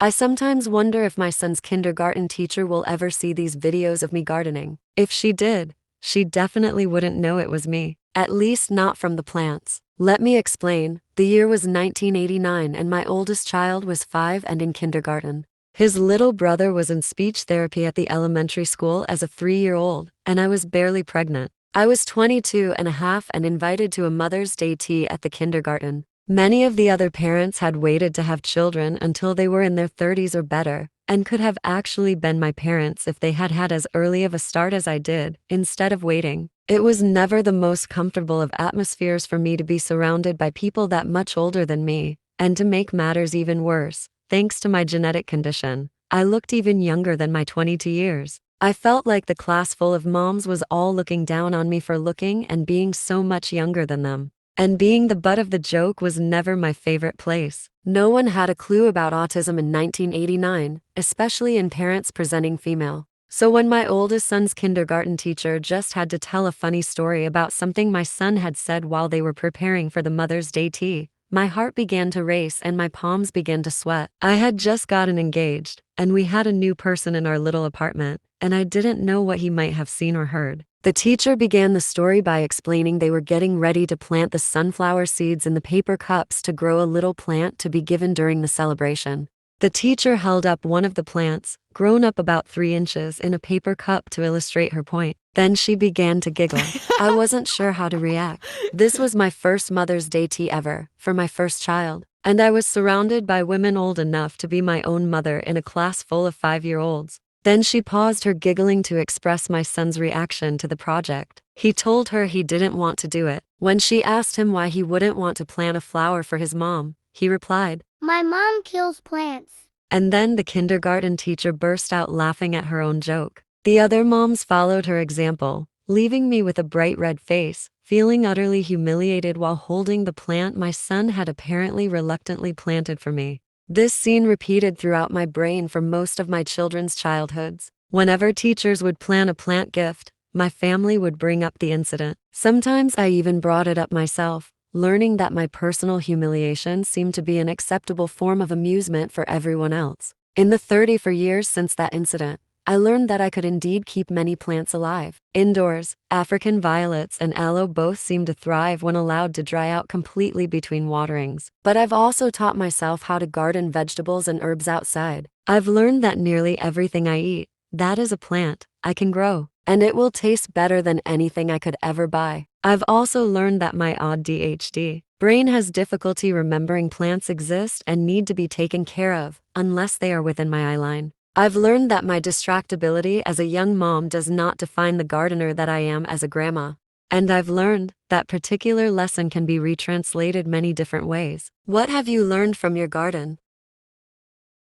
I sometimes wonder if my son's kindergarten teacher will ever see these videos of me gardening. If she did, she definitely wouldn't know it was me. At least not from the plants. Let me explain. The year was 1989 and my oldest child was 5 and in kindergarten. His little brother was in speech therapy at the elementary school as a 3-year-old, and I was barely pregnant. I was 22 and a half and invited to a Mother's Day tea at the kindergarten. Many of the other parents had waited to have children until they were in their 30s or better, and could have actually been my parents if they had had as early of a start as I did, instead of waiting. It was never the most comfortable of atmospheres for me to be surrounded by people that much older than me, and to make matters even worse, thanks to my genetic condition, I looked even younger than my 22 years. I felt like the class full of moms was all looking down on me for looking and being so much younger than them. And being the butt of the joke was never my favorite place. No one had a clue about autism in 1989, especially in parents presenting female. So when my oldest son's kindergarten teacher just had to tell a funny story about something my son had said while they were preparing for the Mother's Day tea, my heart began to race and my palms began to sweat. I had just gotten engaged, and we had a new person in our little apartment, and I didn't know what he might have seen or heard. The teacher began the story by explaining they were getting ready to plant the sunflower seeds in the paper cups to grow a little plant to be given during the celebration. The teacher held up one of the plants, grown up about 3 inches, in a paper cup to illustrate her point. Then she began to giggle. I wasn't sure how to react. This was my first Mother's Day tea ever, for my first child, and I was surrounded by women old enough to be my own mother in a class full of 5-year-olds. Then she paused her giggling to express my son's reaction to the project. He told her he didn't want to do it. When she asked him why he wouldn't want to plant a flower for his mom, he replied, "My mom kills plants." And then the kindergarten teacher burst out laughing at her own joke. The other moms followed her example, leaving me with a bright red face, feeling utterly humiliated while holding the plant my son had apparently reluctantly planted for me. This scene repeated throughout my brain for most of my children's childhoods. Whenever teachers would plan a plant gift, my family would bring up the incident. Sometimes I even brought it up myself, learning that my personal humiliation seemed to be an acceptable form of amusement for everyone else. In the 34 years since that incident, I learned that I could indeed keep many plants alive. Indoors, African violets and aloe both seem to thrive when allowed to dry out completely between waterings. But I've also taught myself how to garden vegetables and herbs outside. I've learned that nearly everything I eat, that is a plant, I can grow, and it will taste better than anything I could ever buy. I've also learned that my odd ADHD brain has difficulty remembering plants exist and need to be taken care of, unless they are within my eye line. I've learned that my distractibility as a young mom does not define the gardener that I am as a grandma. And I've learned that particular lesson can be retranslated many different ways. What have you learned from your garden?